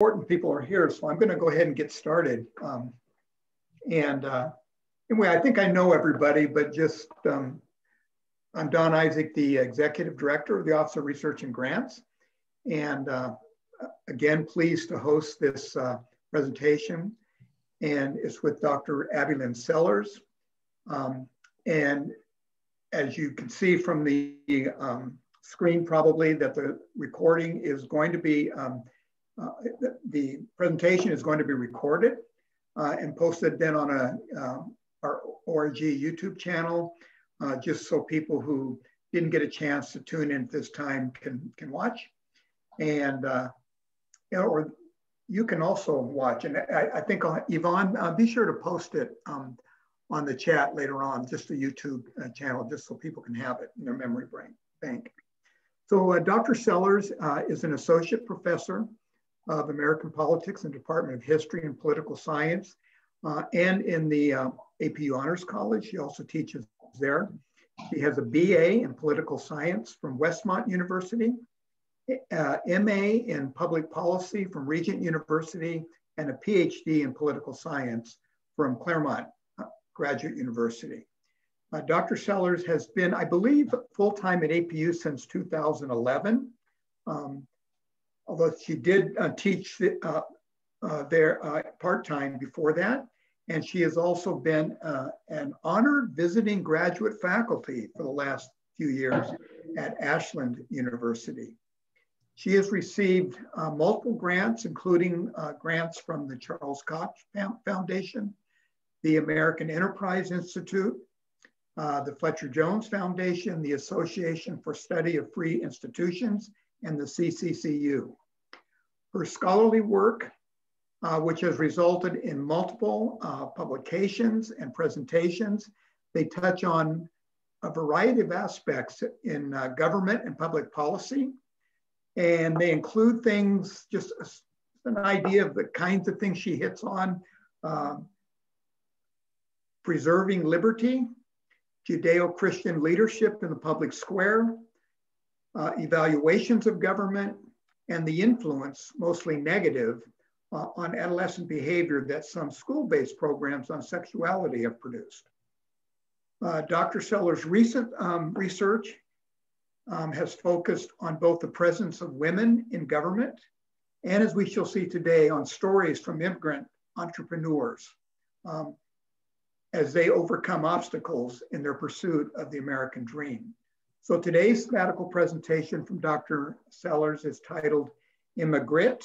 Important people are here, so I'm going to go ahead and get started. Anyway, I think I know everybody, but just I'm Don Isaac, the Executive Director of the Office of Research and Grants. And again, pleased to host this presentation. And it's with Dr. Abbylin Sellers. And as you can see from the screen, probably that the recording is going to be, the presentation is going to be recorded and posted then on our ORG YouTube channel, just so people who didn't get a chance to tune in at this time can watch. And or you can also watch. And I think, Yvonne, be sure to post it on the chat later on, just the YouTube channel, just so people can have it in their memory bank. So Dr. Sellers is an associate professor of American politics and Department of History and Political Science, and in the APU Honors College. She also teaches there. She has a BA in political science from Westmont University, MA in public policy from Regent University, and a PhD in political science from Claremont Graduate University. Dr. Sellers has been, I believe, full-time at APU since 2011. Although she did teach there part-time before that. And she has also been an honored visiting graduate faculty for the last few years at Ashland University. She has received multiple grants, including grants from the Charles Koch Foundation, the American Enterprise Institute, the Fletcher Jones Foundation, the Association for Study of Free Institutions, and the CCCU. Her scholarly work, which has resulted in multiple publications and presentations, they touch on a variety of aspects in government and public policy. And they include things, just an idea of the kinds of things she hits on: preserving liberty, Judeo-Christian leadership in the public square, evaluations of government, and the influence, mostly negative, on adolescent behavior that some school-based programs on sexuality have produced. Dr. Sellers' recent research has focused on both the presence of women in government and, as we shall see today, on stories from immigrant entrepreneurs as they overcome obstacles in their pursuit of the American dream. So today's sabbatical presentation from Dr. Sellers is titled ImmiGRIT,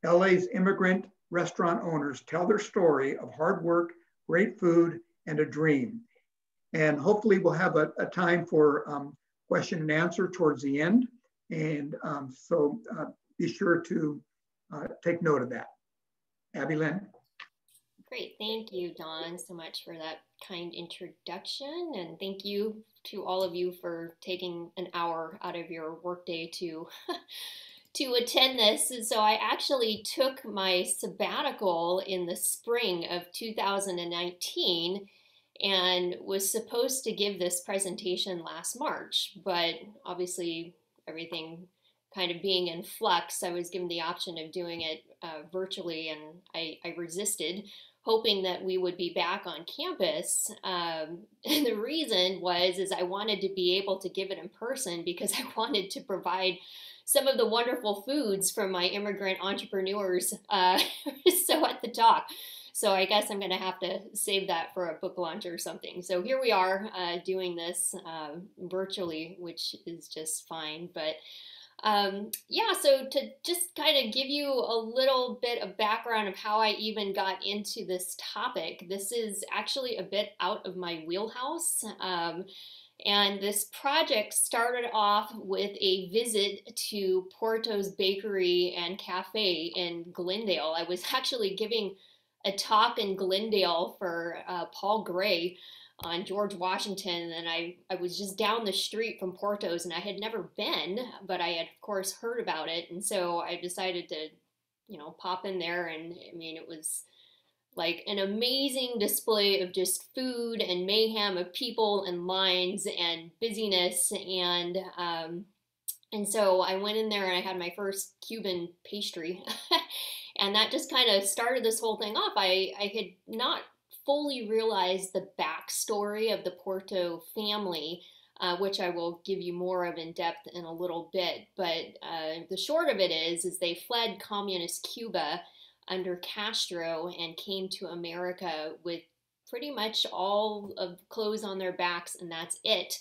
LA's immigrant restaurant owners tell their story of hard work, great food, and a dream. And hopefully we'll have a time for question and answer towards the end. And so be sure to take note of that. Abbylin. Great, thank you, Don, so much for that kind introduction. And thank you to all of you for taking an hour out of your workday to to attend this. And so I actually took my sabbatical in the spring of 2019 and was supposed to give this presentation last March, but obviously everything kind of being in flux, I was given the option of doing it virtually, and I resisted, hoping that we would be back on campus. And the reason is I wanted to be able to give it in person because I wanted to provide some of the wonderful foods from my immigrant entrepreneurs so at the talk. So I guess I'm going to have to save that for a book launch or something. So here we are doing this virtually, which is just fine. But yeah, so to just kind of give you a little bit of background of how I even got into this topic, this is actually a bit out of my wheelhouse. And this project started off with a visit to Puertos Bakery and Cafe in Glendale. I was actually giving a talk in Glendale for Paul Gray on George Washington, and I was just down the street from Puertos, and I had never been, but I had of course heard about it, and so I decided to, you know, pop in there. And I mean, it was like an amazing display of just food and mayhem of people and lines and busyness, and so I went in there and I had my first Cuban pastry And that just kind of started this whole thing off. I had not fully realized the backstory of the Porto family, which I will give you more of in depth in a little bit. But the short of it is they fled communist Cuba under Castro and came to America with pretty much all of the clothes on their backs, and that's it.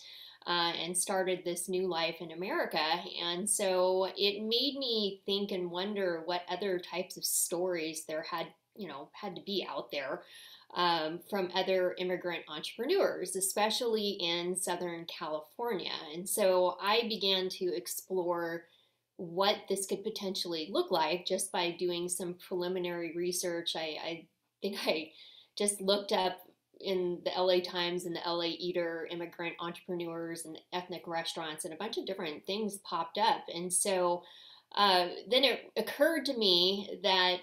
And started this new life in America. And so it made me think and wonder what other types of stories there had to be out there from other immigrant entrepreneurs, especially in Southern California. And so I began to explore what this could potentially look like just by doing some preliminary research. I think I just looked up in the LA Times and the LA Eater immigrant entrepreneurs and ethnic restaurants, and a bunch of different things popped up. And so then it occurred to me that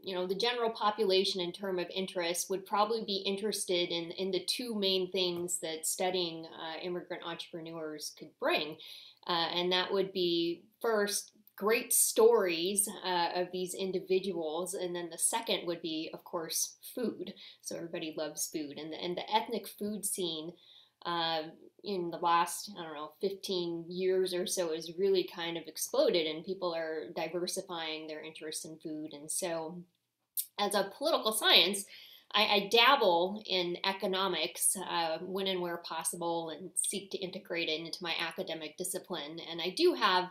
the general population in terms of interest would probably be interested in the two main things that studying immigrant entrepreneurs could bring. And that would be, first, great stories of these individuals, and then the second would be, of course, food. So everybody loves food, and the ethnic food scene in the last, 15 years or so has really kind of exploded, and people are diversifying their interest in food. And so as a political science, I dabble in economics when and where possible and seek to integrate it into my academic discipline. And I do have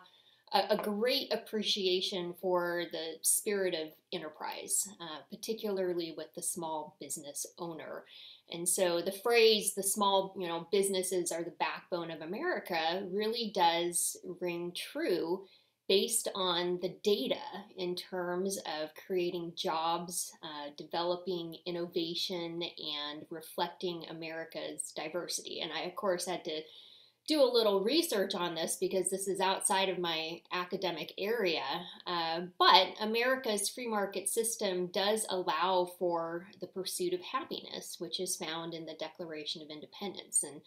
a great appreciation for the spirit of enterprise, particularly with the small business owner. And so the phrase, the small, businesses are the backbone of America, really does ring true based on the data in terms of creating jobs, developing innovation, and reflecting America's diversity. And I, of course, had to do a little research on this because this is outside of my academic area, but America's free market system does allow for the pursuit of happiness, which is found in the Declaration of Independence. And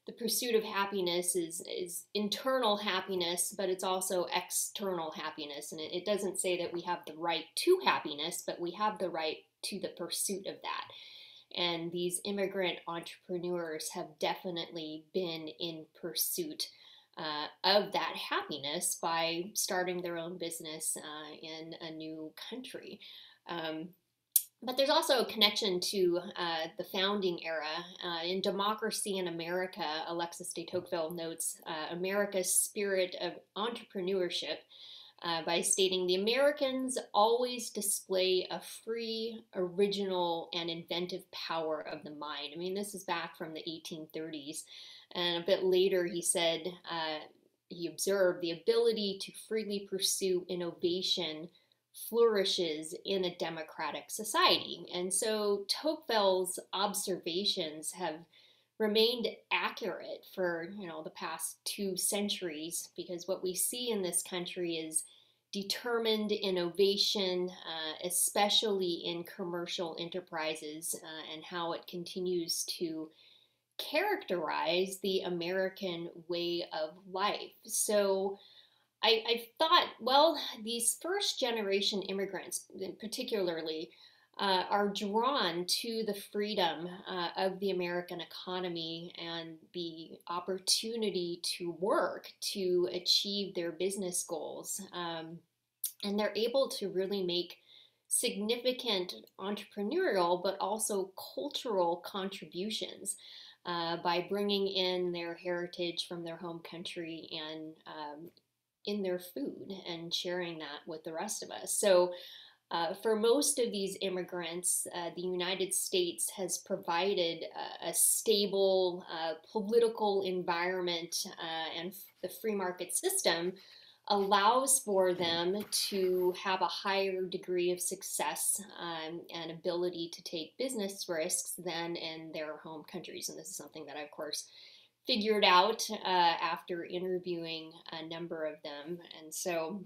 the pursuit of happiness is internal happiness, but it's also external happiness. And it doesn't say that we have the right to happiness, but we have the right to the pursuit of that. And these immigrant entrepreneurs have definitely been in pursuit of that happiness by starting their own business in a new country. But there's also a connection to the founding era. In Democracy in America, Alexis de Tocqueville notes America's spirit of entrepreneurship by stating, the Americans always display a free, original, and inventive power of the mind. I mean, this is back from the 1830s. And a bit later, he said, he observed the ability to freely pursue innovation flourishes in a democratic society. And so Tocqueville's observations have remained accurate for the past 2 centuries, because what we see in this country is determined innovation, especially in commercial enterprises, and how it continues to characterize the American way of life. So I thought, well, these first generation immigrants particularly are drawn to the freedom of the American economy and the opportunity to work to achieve their business goals. And they're able to really make significant entrepreneurial but also cultural contributions by bringing in their heritage from their home country and in their food and sharing that with the rest of us. So for most of these immigrants, the United States has provided a stable political environment, and the free market system allows for them to have a higher degree of success and ability to take business risks than in their home countries. And this is something that I, of course, figured out after interviewing a number of them. And so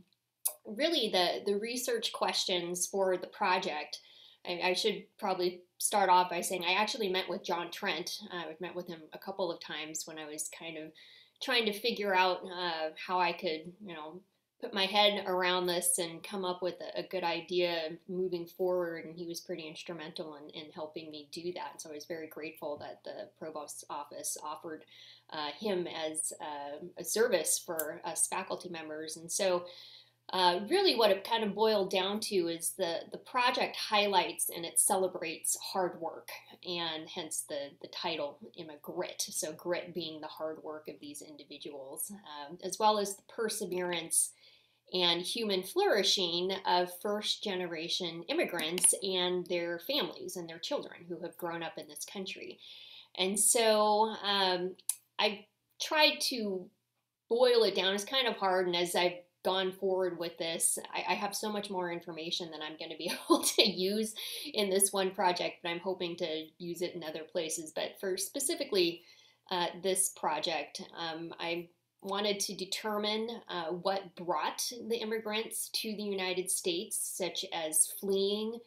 really the research questions for the project, I should probably start off by saying I actually met with John Trent. I've met with him a couple of times when I was kind of trying to figure out how I could, put my head around this and come up with a good idea moving forward. And he was pretty instrumental in helping me do that. So I was very grateful that the provost's office offered him as a service for us faculty members. And so really what it kind of boiled down to is the project highlights and it celebrates hard work, and hence the title ImmiGRIT. So grit being the hard work of these individuals, as well as the perseverance and human flourishing of first generation immigrants and their families and their children who have grown up in this country. And so I tried to boil it down. It's kind of hard, and as I've gone forward with this, I have so much more information than I'm going to be able to use in this one project, but I'm hoping to use it in other places. But for specifically this project, I wanted to determine what brought the immigrants to the United States, such as fleeing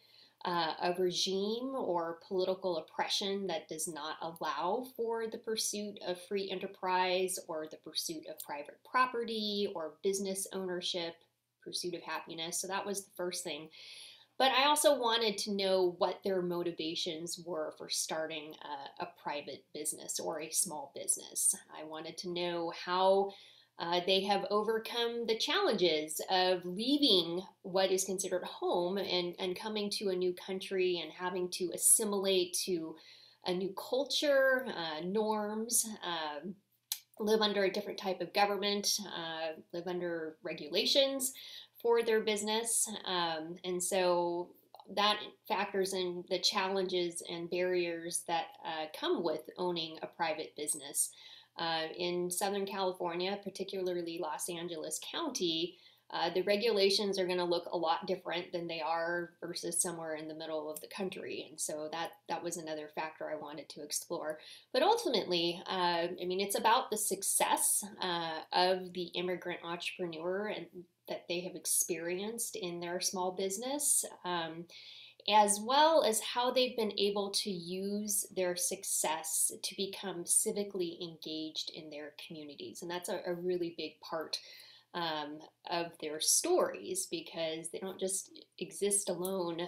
a regime or political oppression that does not allow for the pursuit of free enterprise or the pursuit of private property or business ownership, pursuit of happiness. So that was the first thing. But I also wanted to know what their motivations were for starting a private business or a small business. I wanted to know how they have overcome the challenges of leaving what is considered home and coming to a new country and having to assimilate to a new culture, norms, live under a different type of government, live under regulations for their business. And so that factors in the challenges and barriers that come with owning a private business. In Southern California, particularly Los Angeles County, the regulations are going to look a lot different than they are versus somewhere in the middle of the country. And so that was another factor I wanted to explore. But ultimately, I mean, it's about the success of the immigrant entrepreneur and that they have experienced in their small business, as well as how they've been able to use their success to become civically engaged in their communities. And that's a really big part of their stories, because they don't just exist alone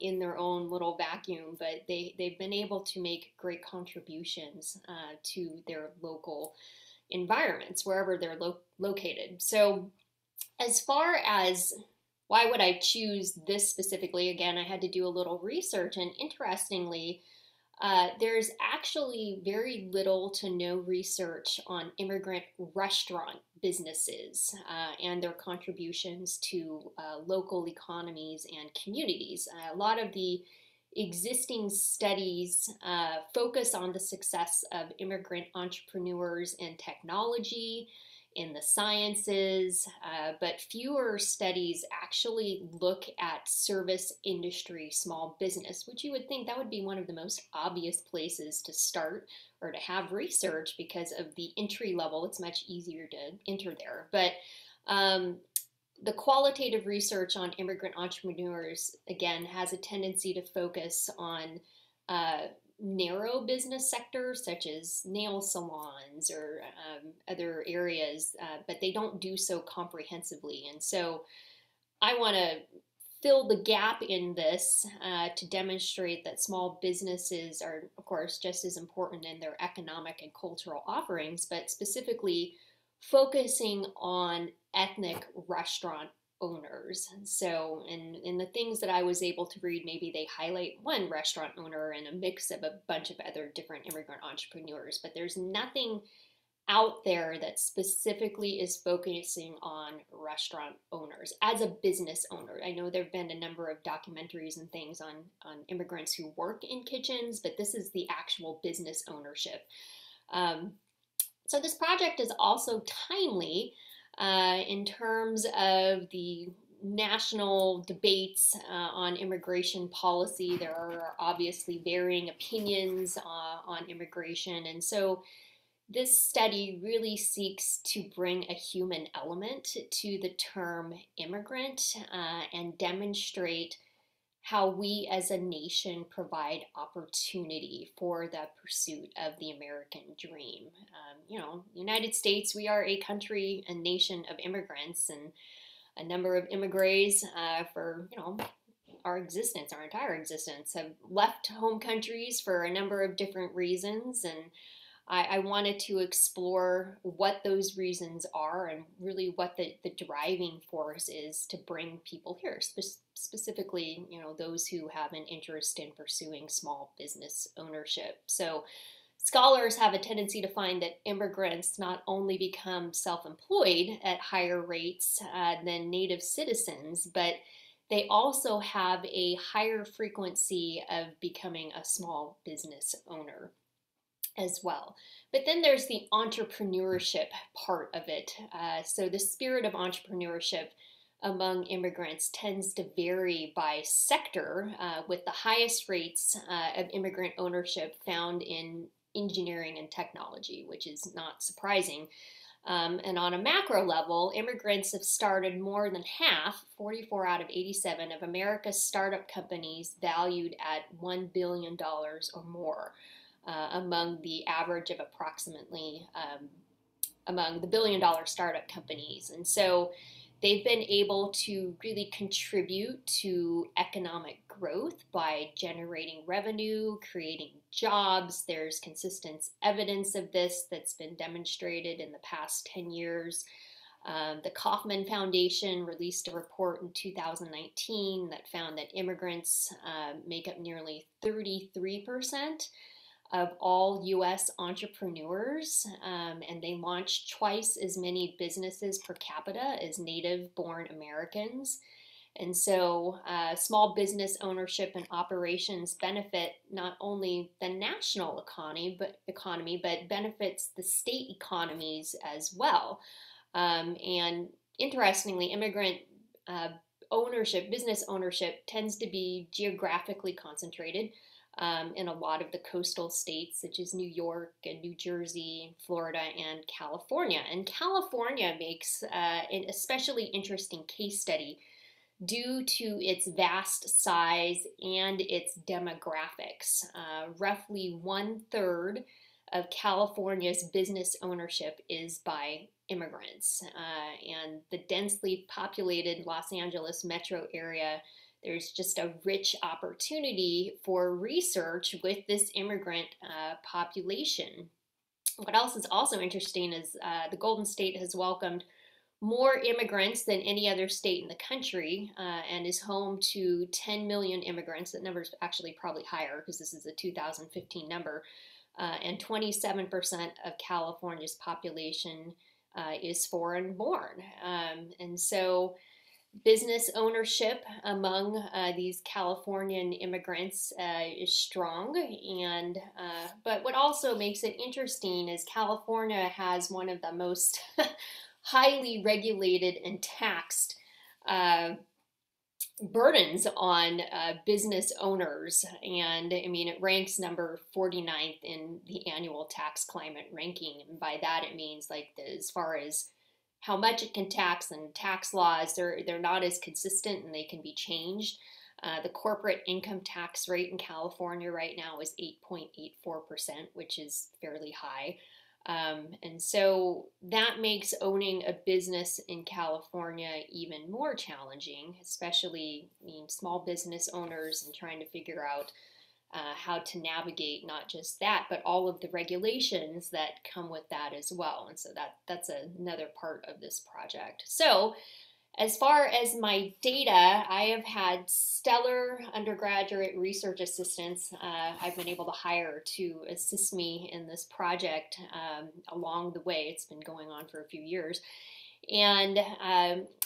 in their own little vacuum, but they've been able to make great contributions to their local environments, wherever they're located. So as far as why would I choose this specifically, again, I had to do a little research, and interestingly, there's actually very little to no research on immigrant restaurant businesses and their contributions to local economies and communities. A lot of the existing studies focus on the success of immigrant entrepreneurs in technology, in the sciences, but fewer studies actually look at service industry small business, which you would think that would be one of the most obvious places to start or to have research because of the entry level. It's much easier to enter there. But the qualitative research on immigrant entrepreneurs, again, has a tendency to focus on narrow business sectors such as nail salons or other areas, but they don't do so comprehensively. And so I want to fill the gap in this to demonstrate that small businesses are, of course, just as important in their economic and cultural offerings, but specifically focusing on ethnic restaurant owners. So in the things that I was able to read, maybe they highlight one restaurant owner and a mix of a bunch of other different immigrant entrepreneurs, but there's nothing out there that specifically is focusing on restaurant owners as a business owner. I know there have been a number of documentaries and things on immigrants who work in kitchens, but this is the actual business ownership. So this project is also timely in terms of the national debates on immigration policy. There are obviously varying opinions on immigration, and so this study really seeks to bring a human element to the term immigrant and demonstrate how we as a nation provide opportunity for the pursuit of the American dream. United States, we are a country, a nation of immigrants, and a number of immigrants for, our existence, our entire existence, have left home countries for a number of different reasons. And I wanted to explore what those reasons are and really what the driving force is to bring people here, specifically, those who have an interest in pursuing small business ownership. So scholars have a tendency to find that immigrants not only become self-employed at higher rates than native citizens, but they also have a higher frequency of becoming a small business owner as well. But then there's the entrepreneurship part of it. So the spirit of entrepreneurship among immigrants tends to vary by sector, with the highest rates of immigrant ownership found in engineering and technology, which is not surprising. And on a macro level, immigrants have started more than half, 44 out of 87, of America's startup companies valued at $1 billion or more. Among the average of approximately among the billion-dollar startup companies. And so they've been able to really contribute to economic growth by generating revenue, creating jobs. There's consistent evidence of this that's been demonstrated in the past 10 years. The Kauffman Foundation released a report in 2019 that found that immigrants make up nearly 33% of all U.S. entrepreneurs, and they launch twice as many businesses per capita as native-born Americans. And so small business ownership and operations benefit not only the national economy, but benefits the state economies as well. And interestingly, immigrant business ownership tends to be geographically concentrated in a lot of the coastal states, such as New York and New Jersey, Florida, and California. And California makes an especially interesting case study due to its vast size and its demographics. Roughly 1/3 of California's business ownership is by immigrants. And the densely populated Los Angeles metro area, there's just a rich opportunity for research with this immigrant population. What else is also interesting is the Golden State has welcomed more immigrants than any other state in the country and is home to 10 million immigrants. That number is actually probably higher because this is a 2015 number. And 27% of California's population is foreign born. And so business ownership among these Californian immigrants is strong, and but what also makes it interesting is California has one of the most highly regulated and taxed burdens on business owners, and I mean it ranks number 49th in the annual tax climate ranking, and by that it means like as far as how much it can tax, and tax laws, they're not as consistent and they can be changed. The corporate income tax rate in California right now is 8.84%, which is fairly high. And so that makes owning a business in California even more challenging, especially small business owners and trying to figure out how to navigate not just that, but all of the regulations that come with that as well. And so that's another part of this project. So as far as my data, I have had stellar undergraduate research assistants I've been able to hire to assist me in this project along the way. It's been going on for a few years. And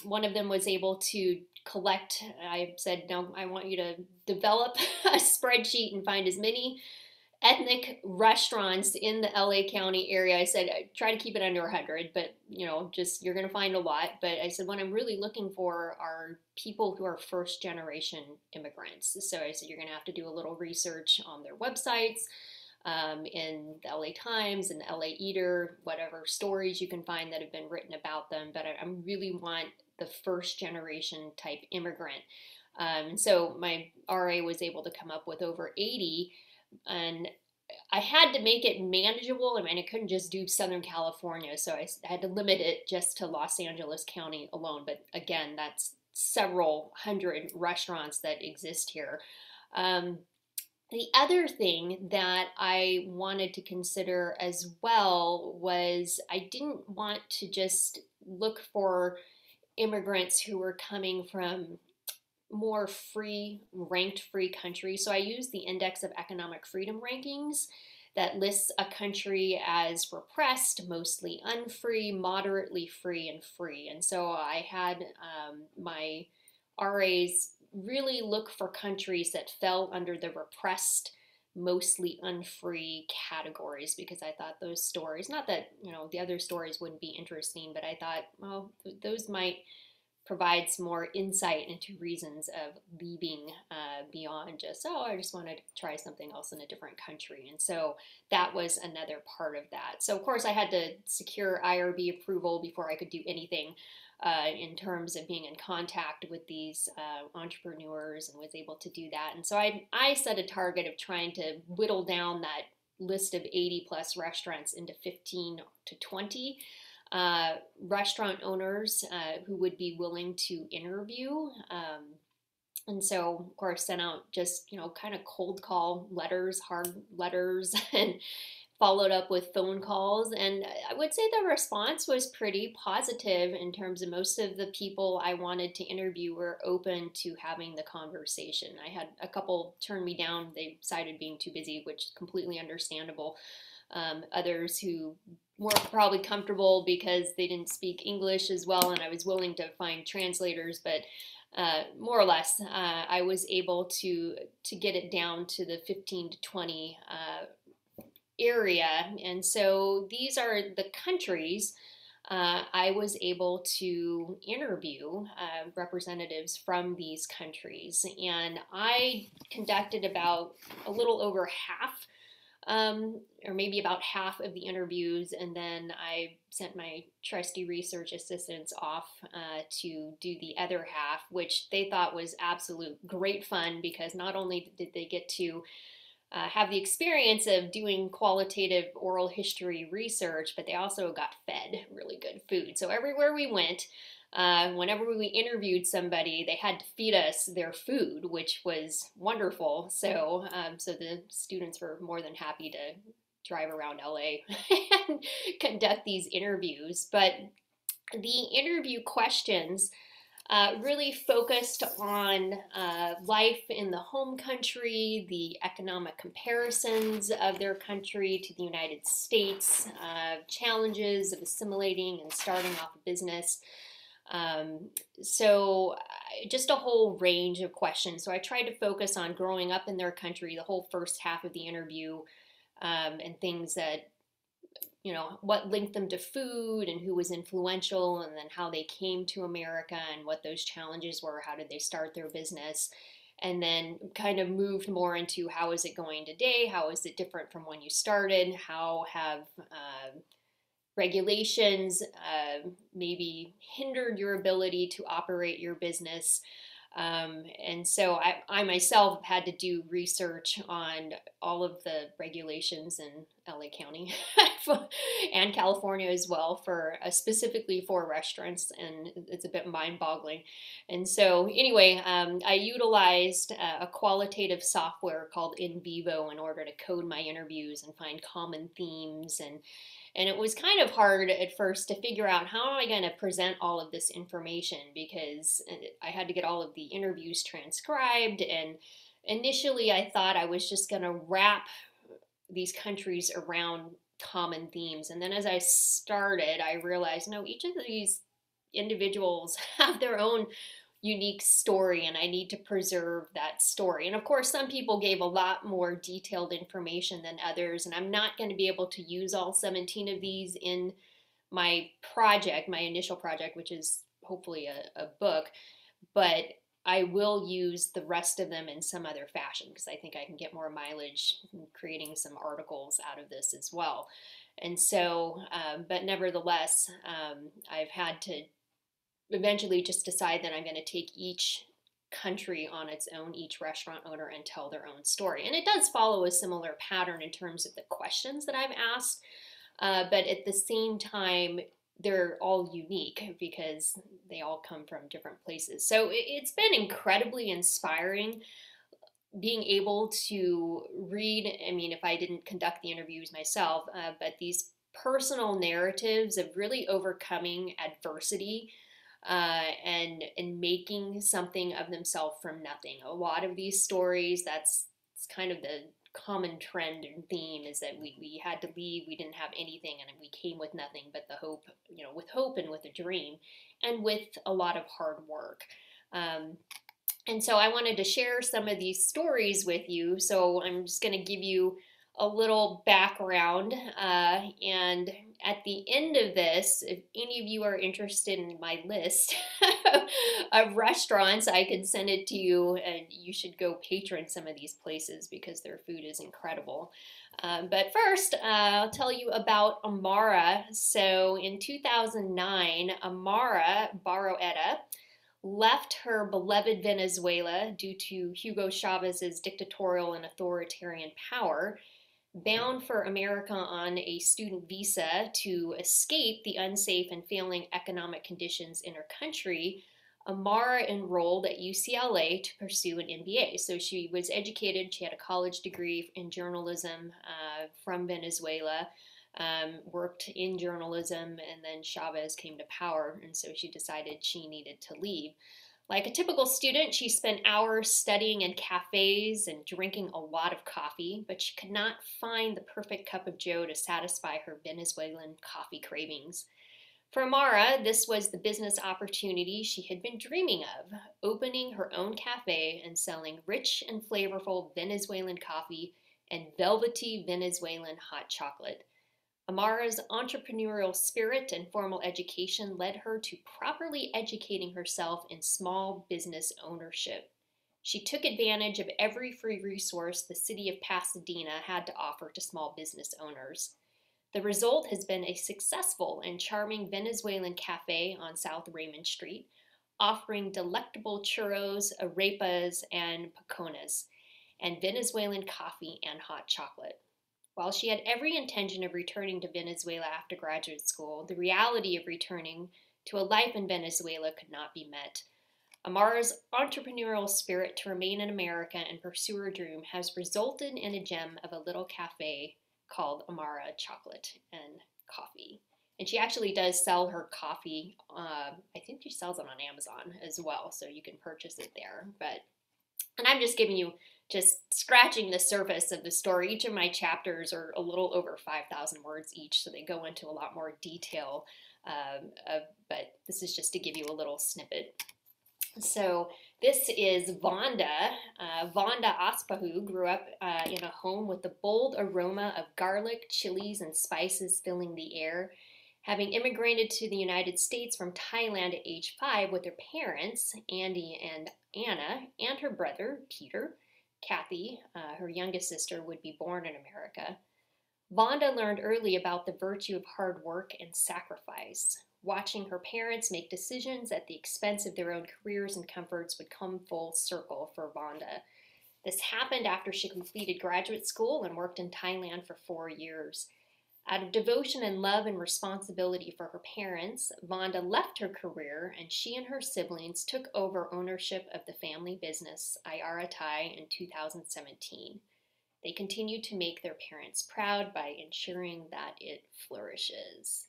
one of them was able to collect, I said, no, I want you to develop a spreadsheet and find as many ethnic restaurants in the LA County area. I said, try to keep it under 100, but just you're going to find a lot. But I said, what I'm really looking for are people who are first generation immigrants. So I said, you're going to have to do a little research on their websites, in the LA Times and the LA Eater, whatever stories you can find that have been written about them. But I really want the first generation type immigrant. So my RA was able to come up with over 80, and I had to make it manageable. I mean, I couldn't just do Southern California, so I had to limit it just to Los Angeles County alone. But again, that's several hundred restaurants that exist here. Um, the other thing that I wanted to consider as well was I didn't want to just look for immigrants who were coming from more free, ranked free countries. So I use the Index of Economic Freedom rankings that lists a country as repressed, mostly unfree, moderately free, and free. And so I had my RAs really look for countries that fell under the repressed, mostly unfree categories, because I thought those stories, not that, the other stories wouldn't be interesting, but I thought, well, those might provide some more insight into reasons of leaving beyond just, oh, I just want to try something else in a different country. And so that was another part of that. So, of course, I had to secure IRB approval before I could do anything in terms of being in contact with these entrepreneurs, and was able to do that. And so I set a target of trying to whittle down that list of 80 plus restaurants into 15 to 20 restaurant owners who would be willing to interview. And so, of course, sent out just, kind of cold call letters, hard letters, and followed up with phone calls. And I would say the response was pretty positive in terms of most of the people I wanted to interview were open to having the conversation. I had a couple turn me down. They cited being too busy, which is completely understandable. Others who weren't probably comfortable because they didn't speak English as well, and I was willing to find translators, but more or less, I was able to get it down to the 15 to 20 area. And so these are the countries I was able to interview representatives from these countries. And I conducted about a little over half, or maybe about half of the interviews, and then I sent my trusty research assistants off to do the other half, which they thought was absolute great fun, because not only did they get to have the experience of doing qualitative oral history research, but they also got fed really good food. So everywhere we went, whenever we interviewed somebody, they had to feed us their food, which was wonderful. So, so the students were more than happy to drive around LA and conduct these interviews. But the interview questions really focused on life in the home country, the economic comparisons of their country to the United States, challenges of assimilating and starting off a business. So just a whole range of questions. So I tried to focus on growing up in their country, the whole first half of the interview, and things that, what linked them to food and who was influential, and then how they came to America and what those challenges were, how did they start their business, and then kind of moved more into how is it going today, how is it different from when you started, how have regulations maybe hindered your ability to operate your business. And so I myself had to do research on all of the regulations in LA County and California as well, for specifically for restaurants, and it's a bit mind-boggling. And so anyway, I utilized a qualitative software called In Vivo in order to code my interviews and find common themes, and it was kind of hard at first to figure out how am I going to present all of this information, because I had to get all of the interviews transcribed. And initially I thought I was just going to wrap these countries around common themes. And then as I started, I realized, no, each of these individuals have their own unique story, and I need to preserve that story. And of course, some people gave a lot more detailed information than others, and I'm not going to be able to use all 17 of these in my project, my initial project, which is hopefully a book, but I will use the rest of them in some other fashion, because I think I can get more mileage creating some articles out of this as well. And so, but nevertheless, I've had to eventually just decide that I'm going to take each country on its own, each restaurant owner, and tell their own story. And it does follow a similar pattern in terms of the questions that I've asked, but at the same time, they're all unique because they all come from different places. So it's been incredibly inspiring being able to read. I mean, if I didn't conduct the interviews myself, but these personal narratives of really overcoming adversity and making something of themselves from nothing. A lot of these stories, that's kind of the common trend and theme, is that we had to leave, we didn't have anything, and we came with nothing but the hope, with hope and with a dream, and with a lot of hard work. And so I wanted to share some of these stories with you. So I'm just going to give you a little background. And at the end of this, if any of you are interested in my list of restaurants, I can send it to you, and you should go patron some of these places because their food is incredible. But first, I'll tell you about Amara. So in 2009, Amara Barroeta left her beloved Venezuela due to Hugo Chavez's dictatorial and authoritarian power, bound for America on a student visa to escape the unsafe and failing economic conditions in her country. Amara enrolled at UCLA to pursue an MBA. So she was educated, she had a college degree in journalism from Venezuela, worked in journalism, and then Chavez came to power, and so she decided she needed to leave. Like a typical student, she spent hours studying in cafes and drinking a lot of coffee, but she could not find the perfect cup of joe to satisfy her Venezuelan coffee cravings. For Amara, this was the business opportunity she had been dreaming of, opening her own cafe and selling rich and flavorful Venezuelan coffee and velvety Venezuelan hot chocolate. Amara's entrepreneurial spirit and formal education led her to properly educating herself in small business ownership. She took advantage of every free resource the city of Pasadena had to offer to small business owners. The result has been a successful and charming Venezuelan cafe on South Raymond Street, offering delectable churros, arepas, and piconas, and Venezuelan coffee and hot chocolate. While she had every intention of returning to Venezuela after graduate school, the reality of returning to a life in Venezuela could not be met. Amara's entrepreneurial spirit to remain in America and pursue her dream has resulted in a gem of a little cafe called Amara Chocolate and Coffee. And she actually does sell her coffee. I think she sells it on Amazon as well, so you can purchase it there. And I'm just giving you, just scratching the surface of the story. Each of my chapters are a little over 5,000 words each, so they go into a lot more detail. But this is just to give you a little snippet. So this is Vonda. Vonda Aspahu grew up in a home with the bold aroma of garlic, chilies, and spices filling the air. Having immigrated to the United States from Thailand at age 5 with her parents, Andy and Anna, and her brother, Peter, Kathy, her youngest sister, would be born in America. Vonda learned early about the virtue of hard work and sacrifice. Watching her parents make decisions at the expense of their own careers and comforts would come full circle for Vonda. This happened after she completed graduate school and worked in Thailand for 4 years. Out of devotion and love and responsibility for her parents, Vonda left her career, and she and her siblings took over ownership of the family business, Ayara Thai, in 2017. They continued to make their parents proud by ensuring that it flourishes.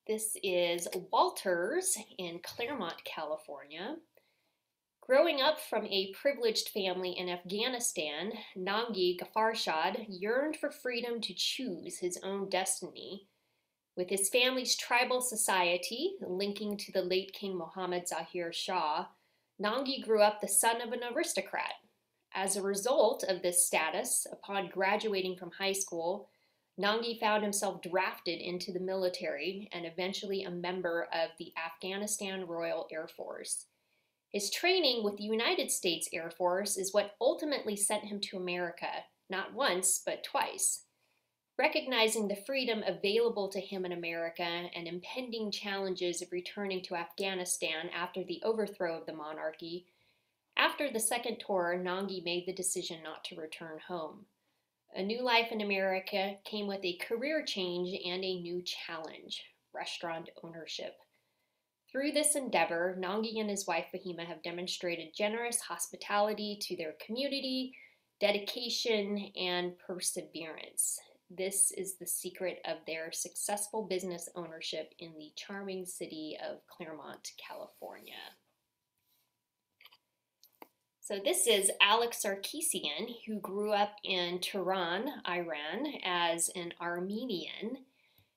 This is Walters in Claremont, California. Growing up from a privileged family in Afghanistan, Nangi Gafarshad yearned for freedom to choose his own destiny. With his family's tribal society linking to the late King Mohammad Zahir Shah, Nangi grew up the son of an aristocrat. As a result of this status, upon graduating from high school, Nangi found himself drafted into the military and eventually a member of the Afghanistan Royal Air Force. His training with the United States Air Force is what ultimately sent him to America, not once, but twice. Recognizing the freedom available to him in America and impending challenges of returning to Afghanistan after the overthrow of the monarchy, after the second tour, Nangi made the decision not to return home. A new life in America came with a career change and a new challenge: restaurant ownership. Through this endeavor, Nangi and his wife Fahima have demonstrated generous hospitality to their community, dedication, and perseverance. This is the secret of their successful business ownership in the charming city of Claremont, California. So this is Alex Sarkisian, who grew up in Tehran, Iran, as an Armenian.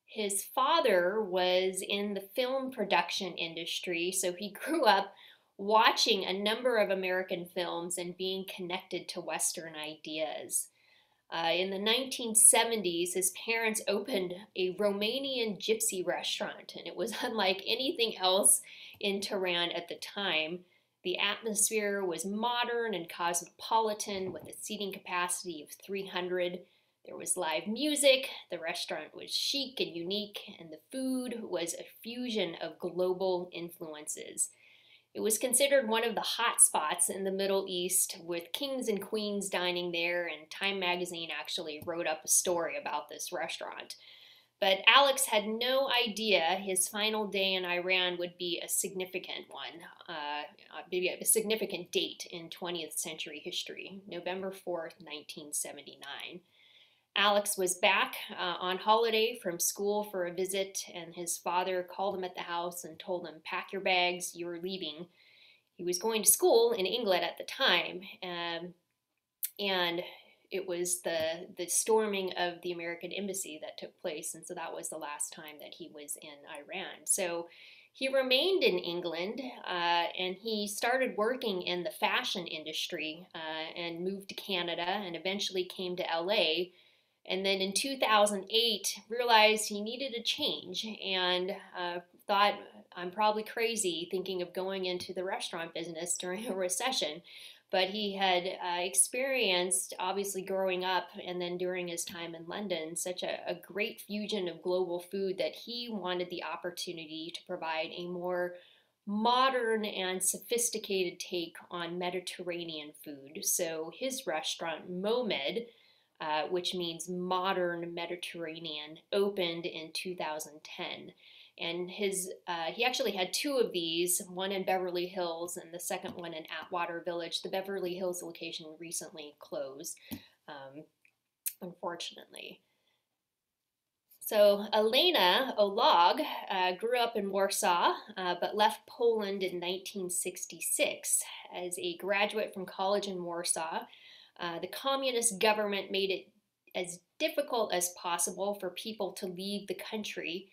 His father was in the film production industry, so he grew up watching a number of American films and being connected to Western ideas. In the 1970s, his parents opened a Romanian gypsy restaurant, and it was unlike anything else in Tehran at the time. The atmosphere was modern and cosmopolitan with a seating capacity of 300. There was live music, the restaurant was chic and unique, and the food was a fusion of global influences. It was considered one of the hot spots in the Middle East, with kings and queens dining there, and Time magazine actually wrote up a story about this restaurant. But Alex had no idea his final day in Iran would be a significant one, maybe a significant date in 20th century history, November 4th, 1979. Alex was back on holiday from school for a visit, and his father called him at the house and told him, "Pack your bags, you're leaving." He was going to school in England at the time, and it was the storming of the American embassy that took place, and so that was the last time that he was in Iran. So he remained in England, and he started working in the fashion industry and moved to Canada and eventually came to LA. And then in 2008, realized he needed a change and thought, I'm probably crazy thinking of going into the restaurant business during a recession. But he had experienced, obviously growing up and then during his time in London, such a great fusion of global food that he wanted the opportunity to provide a more modern and sophisticated take on Mediterranean food. So his restaurant, Momed, which means modern Mediterranean, opened in 2010. And he actually had two of these, one in Beverly Hills and the second one in Atwater Village. The Beverly Hills location recently closed, unfortunately. So Elena Olag grew up in Warsaw, but left Poland in 1966. As a graduate from college in Warsaw, the communist government made it as difficult as possible for people to leave the country.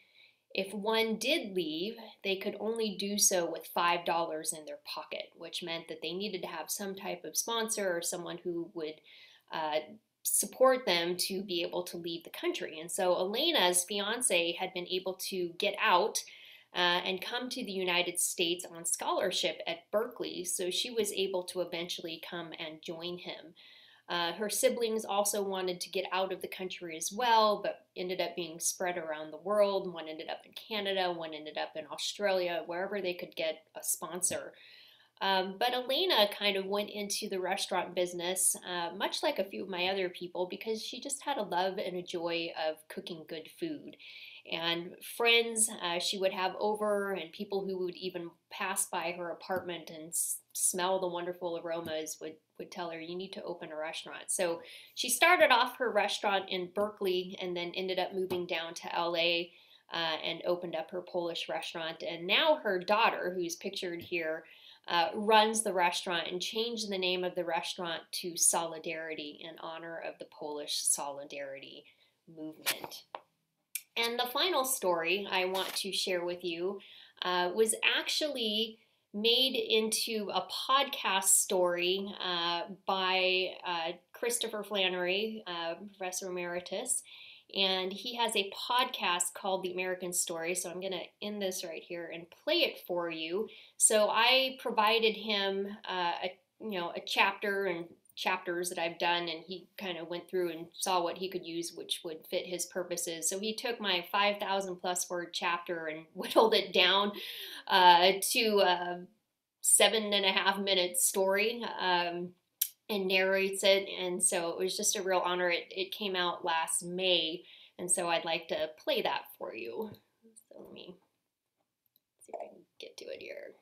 If one did leave, they could only do so with $5 in their pocket, which meant that they needed to have some type of sponsor or someone who would support them to be able to leave the country. And so Elena's fiance had been able to get out and come to the United States on scholarship at Berkeley, so she was able to eventually come and join him. Her siblings also wanted to get out of the country as well, but ended up being spread around the world. One ended up in Canada, one ended up in Australia, wherever they could get a sponsor. But Elena kind of went into the restaurant business, much like a few of my other people, because she just had a love and a joy of cooking good food. And friends she would have over, and people who would even pass by her apartment and smell the wonderful aromas would tell her, you need to open a restaurant. So she started off her restaurant in Berkeley and then ended up moving down to LA and opened up her Polish restaurant. And now her daughter, who's pictured here, runs the restaurant and changed the name of the restaurant to Solidarity in honor of the Polish Solidarity movement. And the final story I want to share with you was actually made into a podcast story by Christopher Flannery, Professor Emeritus. And he has a podcast called The American Story. So I'm going to end this right here and play it for you. So I provided him a chapter and chapters that I've done, and he kind of went through and saw what he could use which would fit his purposes. So he took my 5,000 plus word chapter and whittled it down to a 7.5 minute story, and narrates it. And so it was just a real honor. It came out last May, and so I'd like to play that for you. So let me see if I can get to it here.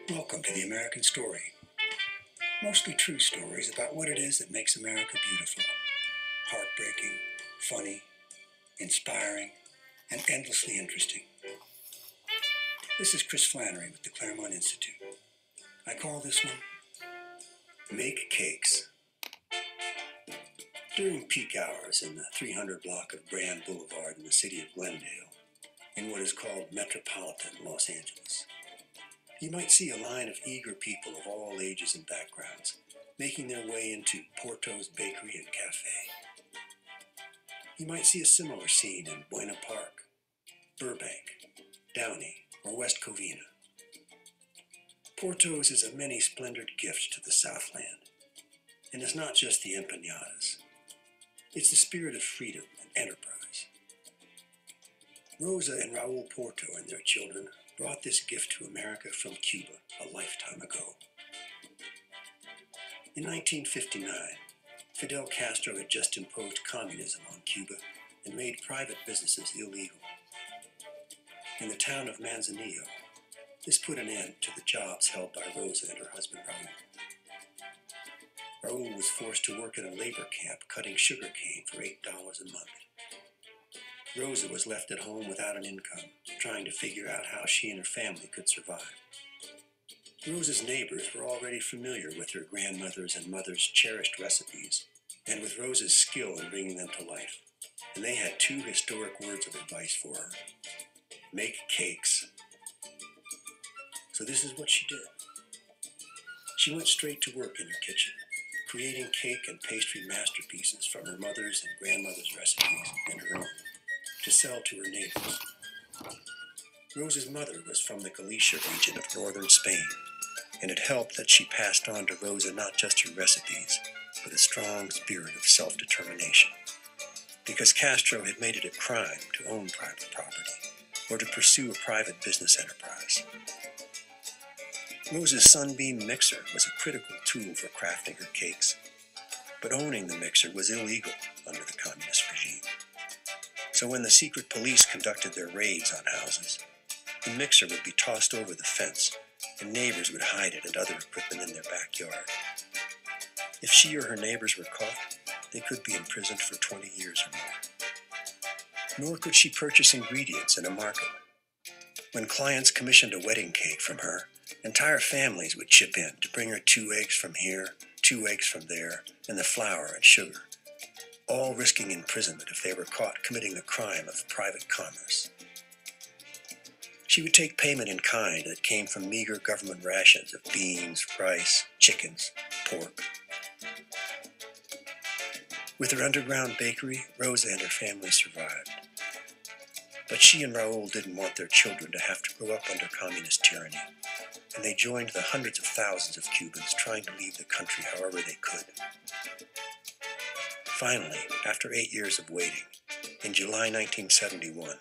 Welcome to the American Story. Mostly true stories about what it is that makes America beautiful. Heartbreaking, funny, inspiring, and endlessly interesting. This is Chris Flannery with the Claremont Institute. I call this one Make Cakes. During peak hours in the 300 block of Brand Boulevard in the city of Glendale, in what is called metropolitan Los Angeles, you might see a line of eager people of all ages and backgrounds making their way into Puertos Bakery and Cafe. You might see a similar scene in Buena Park, Burbank, Downey, or West Covina. Portos is a many-splendored gift to the Southland, and it's not just the empanadas. It's the spirit of freedom and enterprise. Rosa and Raul Porto and their children brought this gift to America from Cuba a lifetime ago. In 1959, Fidel Castro had just imposed communism on Cuba and made private businesses illegal. In the town of Manzanillo, this put an end to the jobs held by Rosa and her husband Raul. Raul was forced to work in a labor camp cutting sugar cane for $8 a month. Rosa was left at home without an income, trying to figure out how she and her family could survive. Rosa's neighbors were already familiar with her grandmother's and mother's cherished recipes, and with Rosa's skill in bringing them to life, and they had 2 historic words of advice for her: make cakes. So this is what she did. She went straight to work in her kitchen, creating cake and pastry masterpieces from her mother's and grandmother's recipes and her own, to sell to her neighbors. Rosa's mother was from the Galicia region of northern Spain, and it helped that she passed on to Rosa not just her recipes, but a strong spirit of self-determination. Because Castro had made it a crime to own private property, or to pursue a private business enterprise. Rosa's Sunbeam mixer was a critical tool for crafting her cakes, but owning the mixer was illegal under the communist regime. So when the secret police conducted their raids on houses, the mixer would be tossed over the fence, and neighbors would hide it and other equipment in their backyard. If she or her neighbors were caught, they could be imprisoned for 20 years or more. Nor could she purchase ingredients in a market. When clients commissioned a wedding cake from her, entire families would chip in to bring her 2 eggs from here, 2 eggs from there, and the flour and sugar, all risking imprisonment if they were caught committing the crime of private commerce. She would take payment in kind that came from meager government rations of beans, rice, chickens, pork. With her underground bakery, Rosa and her family survived. But she and Raul didn't want their children to have to grow up under communist tyranny, and they joined the hundreds of thousands of Cubans trying to leave the country however they could. Finally, after 8 years of waiting, in July 1971,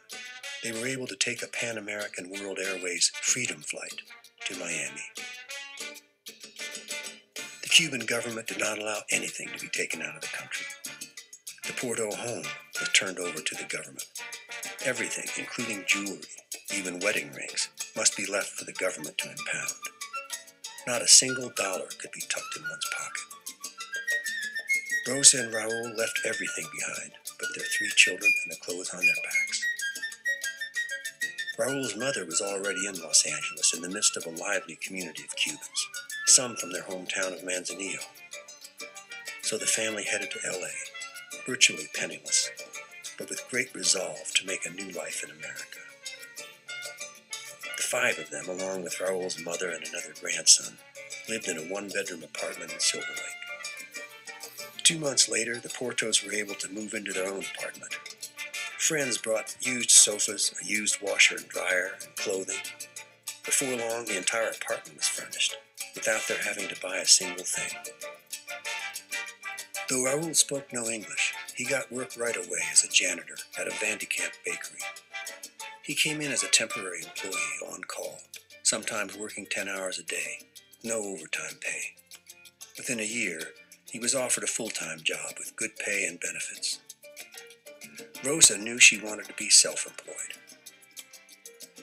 they were able to take a Pan American World Airways Freedom flight to Miami. The Cuban government did not allow anything to be taken out of the country. The Porto home was turned over to the government. Everything, including jewelry, even wedding rings, must be left for the government to impound. Not a single dollar could be tucked in one's pocket. Rosa and Raul left everything behind but their 3 children and the clothes on their backs. Raul's mother was already in Los Angeles in the midst of a lively community of Cubans, some from their hometown of Manzanillo. So the family headed to LA, virtually penniless, but with great resolve to make a new life in America. The 5 of them, along with Raul's mother and another grandson, lived in a 1-bedroom apartment in Silver Lake. 2 months later, the Portos were able to move into their own apartment, Friends brought used sofas, a used washer and dryer, and clothing. Before long, the entire apartment was furnished, without their having to buy a single thing. Though Raoul spoke no English, he got work right away as a janitor at a Vanderkamp bakery. He came in as a temporary employee on call, sometimes working 10 hours a day, no overtime pay. Within a year, he was offered a full-time job with good pay and benefits. Rosa knew she wanted to be self-employed.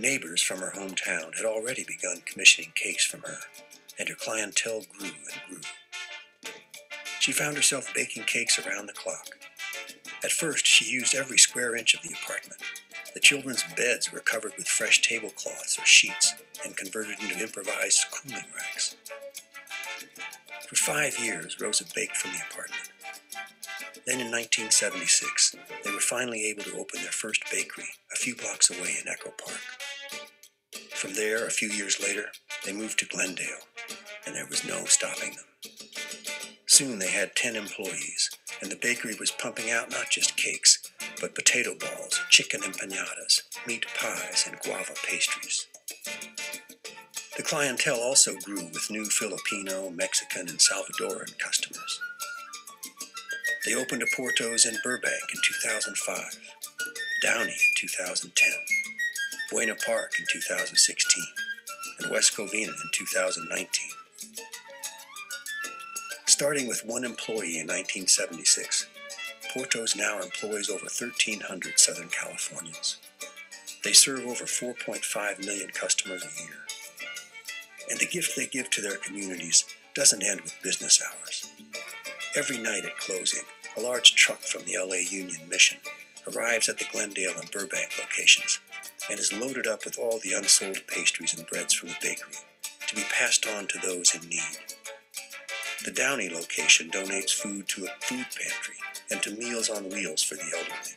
Neighbors from her hometown had already begun commissioning cakes from her, and her clientele grew and grew. She found herself baking cakes around the clock. At first, she used every square inch of the apartment. The children's beds were covered with fresh tablecloths or sheets and converted into improvised cooling racks. For 5 years, Rosa baked from the apartment. Then in 1976, they were finally able to open their first bakery a few blocks away in Echo Park. From there, a few years later, they moved to Glendale, and there was no stopping them. Soon they had 10 employees, and the bakery was pumping out not just cakes, but potato balls, chicken empanadas, meat pies, and guava pastries. The clientele also grew with new Filipino, Mexican, and Salvadoran customers. They opened a Puertos in Burbank in 2005, Downey in 2010, Buena Park in 2016, and West Covina in 2019. Starting with 1 employee in 1976, Puertos now employs over 1,300 Southern Californians. They serve over 4.5 million customers a year. And the gift they give to their communities doesn't end with business hours. Every night at closing, a large truck from the LA Union Mission arrives at the Glendale and Burbank locations and is loaded up with all the unsold pastries and breads from the bakery to be passed on to those in need. The Downey location donates food to a food pantry and to Meals on Wheels for the elderly.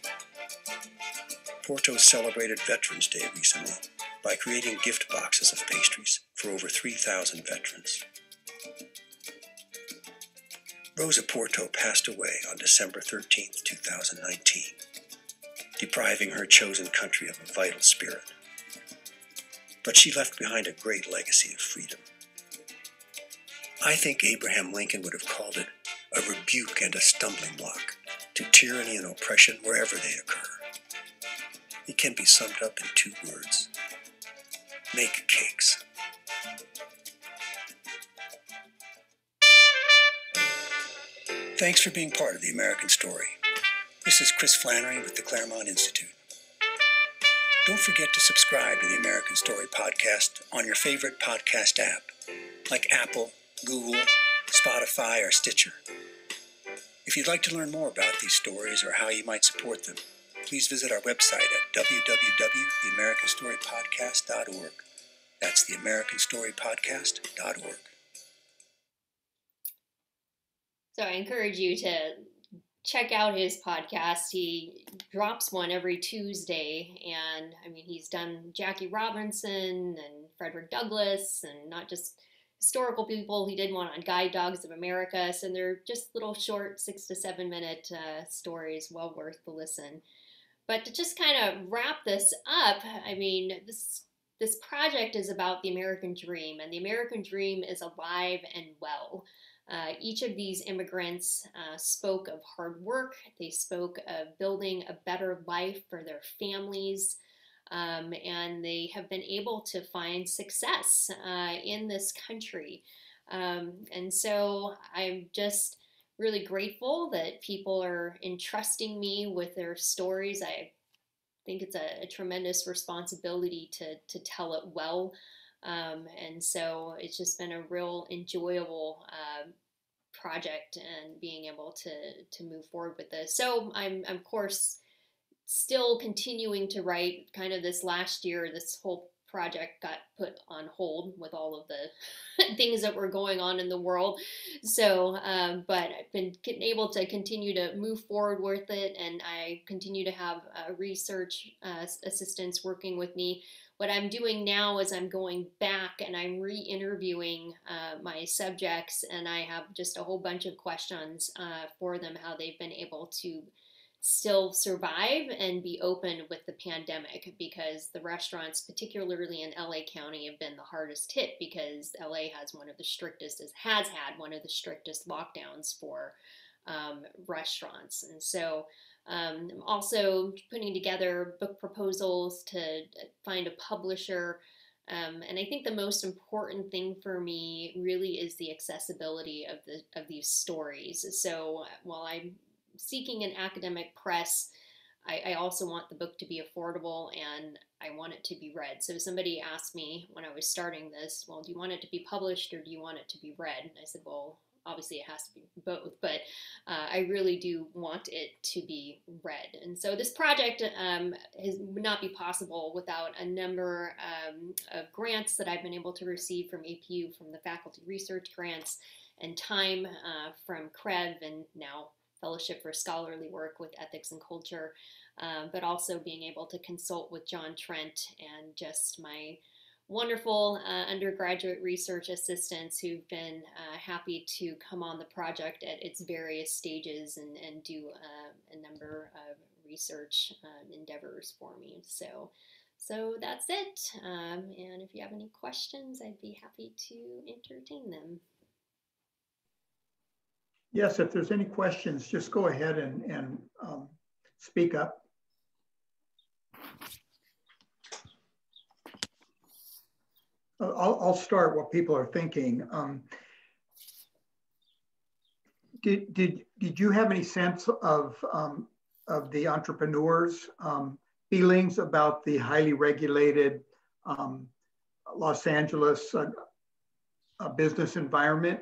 Puertos celebrated Veterans Day recently by creating gift boxes of pastries for over 3,000 veterans. Rosa Puerto passed away on December 13, 2019, depriving her chosen country of a vital spirit. But she left behind a great legacy of freedom. I think Abraham Lincoln would have called it a rebuke and a stumbling block to tyranny and oppression wherever they occur. It can be summed up in 2 words: make cakes. Thanks for being part of the American Story. This is Chris Flannery with the Claremont Institute. Don't forget to subscribe to the American Story podcast on your favorite podcast app, like Apple, Google, Spotify, or Stitcher. If you'd like to learn more about these stories or how you might support them, please visit our website at www.theamericanstorypodcast.org. That's theamericanstorypodcast.org. So I encourage you to check out his podcast. He drops one every Tuesday, and I mean, he's done Jackie Robinson and Frederick Douglass, and not just historical people. He did one on Guide Dogs of America, so they're just little short 6 to 7 minute stories, well worth the listen. But to just kind of wrap this up, I mean, this project is about the American dream, and the American dream is alive and well. Each of these immigrants spoke of hard work. They spoke of building a better life for their families, and they have been able to find success in this country. And so I'm just really grateful that people are entrusting me with their stories. I think it's a tremendous responsibility to tell it well. And so it's just been a real enjoyable project and being able to move forward with this. So I'm of course still continuing to write. Kind of this last year, this whole project got put on hold with all of the things that were going on in the world. So, but I've been able to continue to move forward with it, and I continue to have research assistants working with me. What I'm doing now is I'm going back and I'm re-interviewing my subjects, and I have just a whole bunch of questions for them, how they've been able to still survive and be open with the pandemic, because the restaurants, particularly in LA County, have been the hardest hit because LA has had one of the strictest lockdowns for restaurants. And so I'm also putting together book proposals to find a publisher. And I think the most important thing for me really is the accessibility of these stories. So while I'm seeking an academic press, I also want the book to be affordable, and I want it to be read. So somebody asked me when I was starting this, well, do you want it to be published or do you want it to be read? And I said, well, obviously it has to be both, but I really do want it to be read. And so this project would not be possible without a number of grants that I've been able to receive from APU, from the faculty research grants, and time from CREV, and now Fellowship for Scholarly Work with Ethics and Culture, but also being able to consult with John Trent and just my wonderful undergraduate research assistants who've been happy to come on the project at its various stages and do a number of research endeavors for me. So that's it. And if you have any questions, I'd be happy to entertain them. Yes, if there's any questions, just go ahead and speak up. I'll start what people are thinking. Did you have any sense of the entrepreneurs' feelings about the highly regulated Los Angeles business environment?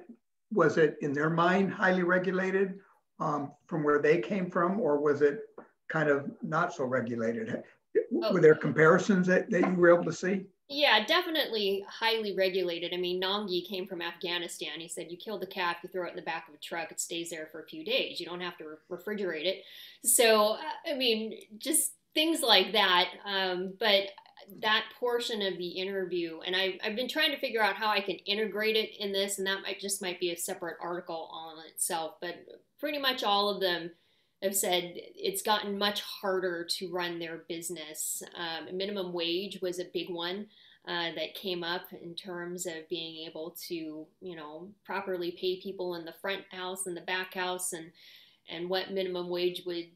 Was it in their mind highly regulated from where they came from, or was it kind of not so regulated? Were there comparisons that you were able to see? Yeah, definitely highly regulated. I mean, Nangi came from Afghanistan. He said, you kill the calf, you throw it in the back of a truck, it stays there for a few days. You don't have to refrigerate it. So, I mean, just things like that. But that portion of the interview, and I've been trying to figure out how I can integrate it in this, and that might be a separate article all in itself, but pretty much all of them have said it's gotten much harder to run their business. Minimum wage was a big one that came up in terms of being able to, properly pay people in the front house and the back house, and what minimum wage would,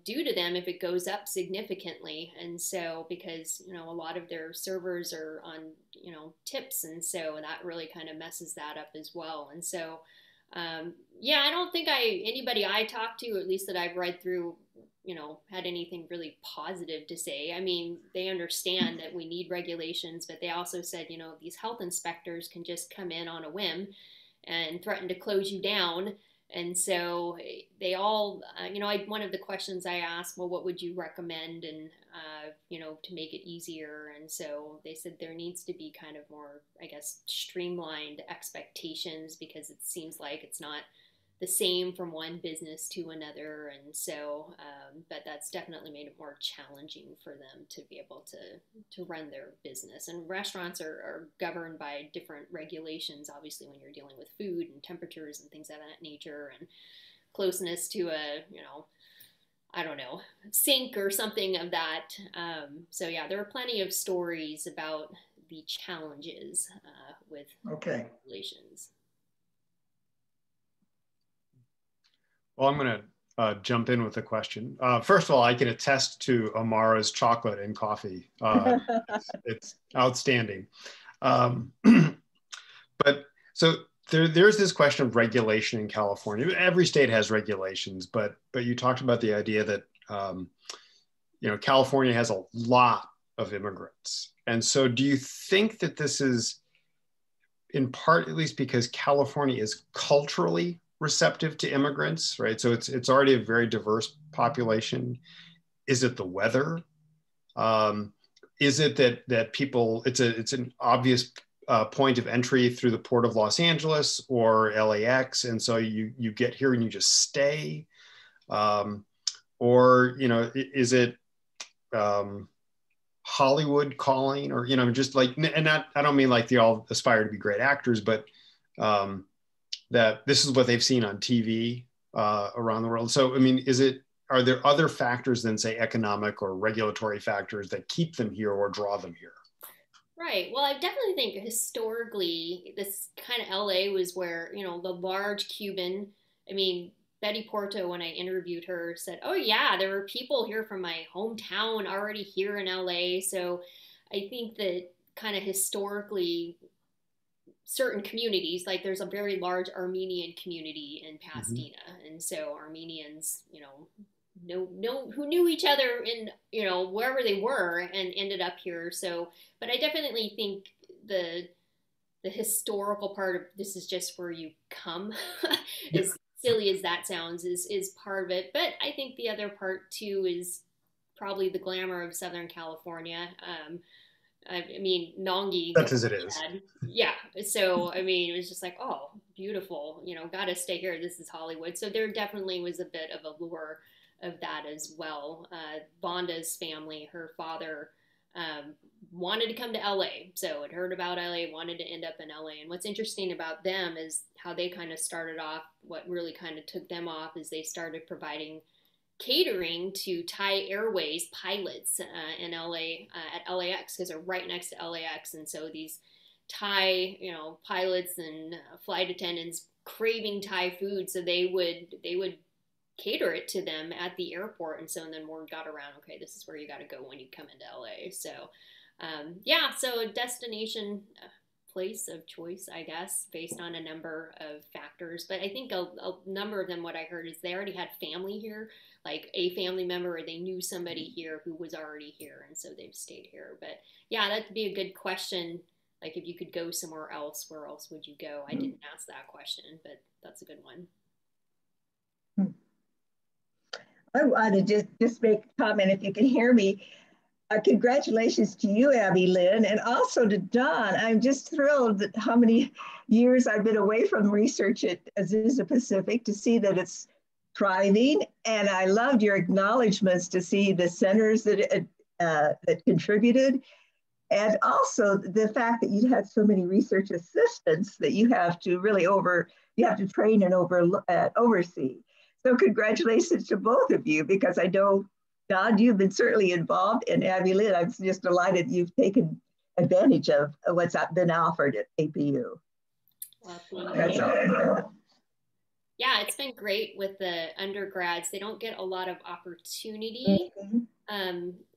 do to them if it goes up significantly. And so, because, a lot of their servers are on, tips. And so that really kind of messes that up as well. And so, yeah, I don't think anybody I talked to, at least that I've read through, had anything really positive to say. I mean, they understand that we need regulations, but they also said, these health inspectors can just come in on a whim and threaten to close you down. And so they all, one of the questions I asked, well, what would you recommend? And, to make it easier. And so they said there needs to be kind of more, I guess, streamlined expectations, because it seems like it's not the same from one business to another. And so, but that's definitely made it more challenging for them to be able to run their business. And restaurants are governed by different regulations, obviously, when you're dealing with food and temperatures and things of that nature, and closeness to a, I don't know, sink or something of that. So yeah, there are plenty of stories about the challenges with regulations. Well, I'm going to jump in with a question. First of all, I can attest to Amara's chocolate and coffee. It's outstanding. But so there's this question of regulation in California. Every state has regulations, but you talked about the idea that California has a lot of immigrants. And so do you think that this is in part, at least because California is culturally receptive to immigrants, right? So it's already a very diverse population. Is it the weather? Is it that people, it's an obvious point of entry through the Port of Los Angeles or LAX, and so you get here and you just stay? Or, is it Hollywood calling, or, just like, and not, I don't mean like they all aspire to be great actors, but that this is what they've seen on TV around the world. So, I mean, is it, are there other factors than, say, economic or regulatory factors that keep them here or draw them here? Right. Well, I definitely think historically, this kind of LA was where, you know, the large Cuban, I mean, Betty Porto, when I interviewed her, said, oh, yeah, there were people here from my hometown already here in LA. So I think that kind of historically, certain communities, like there's a very large Armenian community in Pasadena. And so Armenians, you know, who knew each other in, you know, wherever they were and ended up here. So, but I definitely think the historical part of this is just where you come, as silly as that sounds, is part of it. But I think the other part too is probably the glamour of Southern California. I mean, Nongi. Such as it is. Yeah. So, I mean, it was just like, oh, beautiful, you know, got to stay here. This is Hollywood. So there definitely was a bit of a lure of that as well. Vonda's family, her father wanted to come to LA. So had heard about LA, wanted to end up in LA. And what's interesting about them is how they kind of started off. What really kind of took them off is they started providing catering to Thai Airways pilots in LA at LAX, because they're right next to LAX. And so these Thai, you know, pilots and flight attendants craving Thai food, so they would cater it to them at the airport. And so then word got around, okay, this is where you got to go when you come into LA. So yeah, so a destination place of choice, I guess, based on a number of factors. But I think a number of them, what I heard is they already had family here, like a family member, or they knew somebody here who was already here, and so they've stayed here. But yeah, that'd be a good question. Like, if you could go somewhere else, where else would you go? I didn't ask that question, but that's a good one. I want to just make a comment, if you can hear me. Congratulations to you, Abbylin, and also to Don. I'm just thrilled at how many years I've been away from research at Azusa Pacific to see that it's thriving. And I loved your acknowledgments to see the centers that contributed. And also the fact that you had so many research assistants that you have to really train and oversee. So congratulations to both of you, because I know, Don, you've been certainly involved, and Abbylin, I'm just delighted you've taken advantage of what's been offered at APU. Well, That's all. Yeah, it's been great with the undergrads. They don't get a lot of opportunity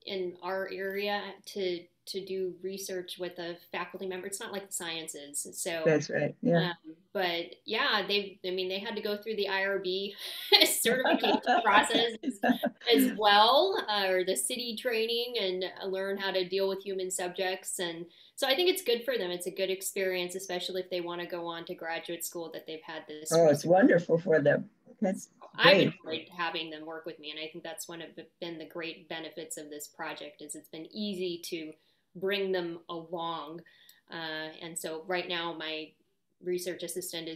in our area to do research with a faculty member. It's not like the sciences. So that's right. Yeah. But yeah, they had to go through the IRB certification process as well, or the city training, and learn how to deal with human subjects. And so I think it's good for them. It's a good experience, especially if they want to go on to graduate school, that they've had this. Oh, it's wonderful for them. That's I've enjoyed having them work with me, and I think that's been the great benefits of this project, is it's been easy to bring them along. And so right now my research assistant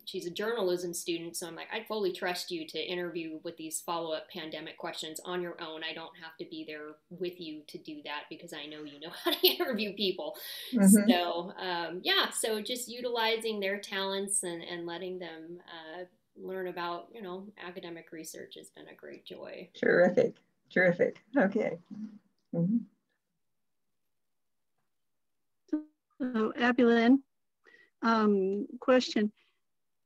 she's a journalism student. So I'm like, I fully trust you to interview with these follow-up pandemic questions on your own. I don't have to be there with you to do that, because I know you know how to interview people. So yeah, so just utilizing their talents and letting them learn about, you know, academic research has been a great joy. Terrific. Okay. So, Abbylin, question.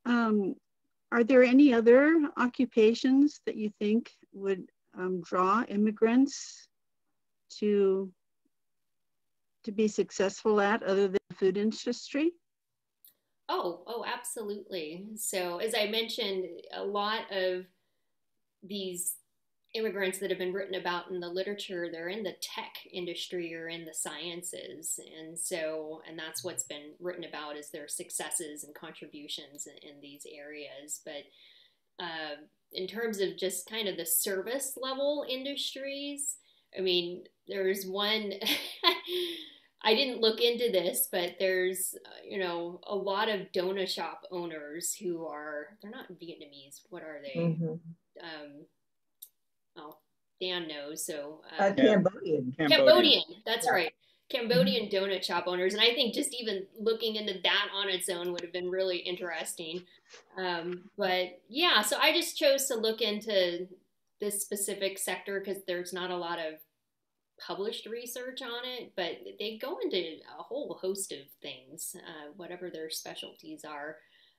Are there any other occupations that you think would draw immigrants to be successful at, other than the food industry? Oh, absolutely. So as I mentioned, a lot of these immigrants that have been written about in the literature, they're in the tech industry or in the sciences. And that's what's been written about, is their successes and contributions in these areas. But in terms of just kind of the service level industries, I mean, there's one, I didn't look into this, but there's, you know, a lot of donut shop owners who they're not Vietnamese. What are they? Oh, Dan knows. So Cambodian. That's right. Cambodian donut shop owners. And I think just even looking into that on its own would have been really interesting. But yeah, so I just chose to look into this specific sector because there's not a lot of published research on it, but they go into a whole host of things, whatever their specialties are.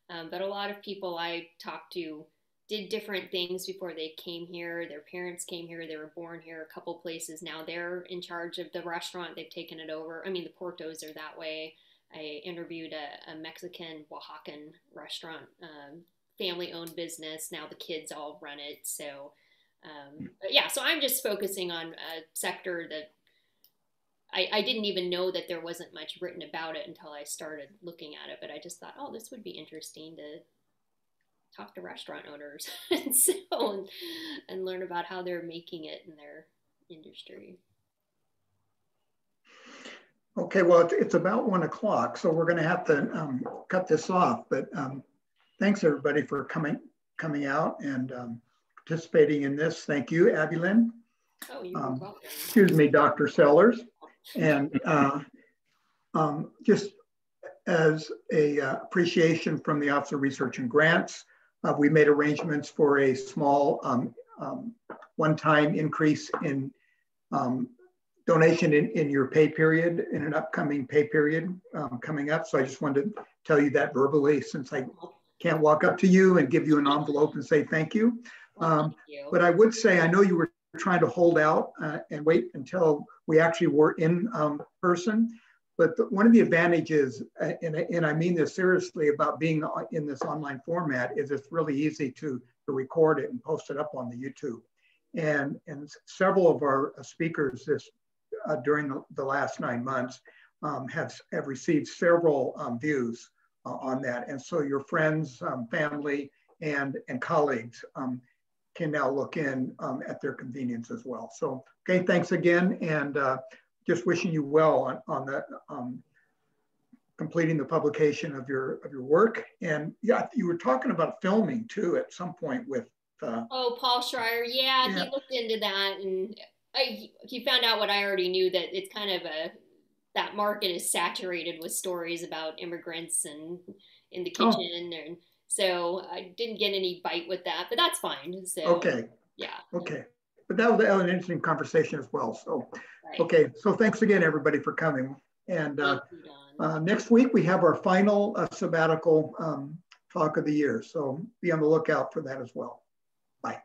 But a lot of people I talked to did different things before they came here. Their parents came here, they were born here, a couple places. Now they're in charge of the restaurant, they've taken it over. I mean, the Puertos are that way. I interviewed a Mexican Oaxacan restaurant, family-owned business. Now the kids all run it. So, but yeah, so I'm just focusing on a sector that I didn't even know that there wasn't much written about it until I started looking at it. But I just thought, oh, this would be interesting to talk to restaurant owners and learn about how they're making it in their industry. Okay, well, it's about 1 o'clock, so we're going to have to cut this off. But thanks everybody for coming out and participating in this. Thank you, Abbylin. Oh, you're welcome. Excuse me, Dr. Sellers. And just as a appreciation from the Office of Research and Grants, we made arrangements for a small one-time increase in donation in your pay period, in an upcoming pay period coming up. So I just wanted to tell you that verbally, since I can't walk up to you and give you an envelope and say thank you. Thank you. But I would say, I know you were trying to hold out and wait until we actually were in person. But one of the advantages, and I mean this seriously, about being in this online format is it's really easy to record it and post it up on the YouTube. And several of our speakers during the last 9 months have received several views on that. And so your friends, family, and colleagues can now look in at their convenience as well. So, okay, thanks again, and just wishing you well on the completing the publication of your work. And yeah, you were talking about filming too at some point with. Oh, Paul Schreier, yeah, he looked into that, and he found out what I already knew, that it's kind of that market is saturated with stories about immigrants and in the kitchen, and so I didn't get any bite with that, but that's fine. So okay, yeah, okay. But that was an interesting conversation as well. So right. Okay, so thanks again everybody for coming. And next week we have our final sabbatical talk of the year, so be on the lookout for that as well. Bye.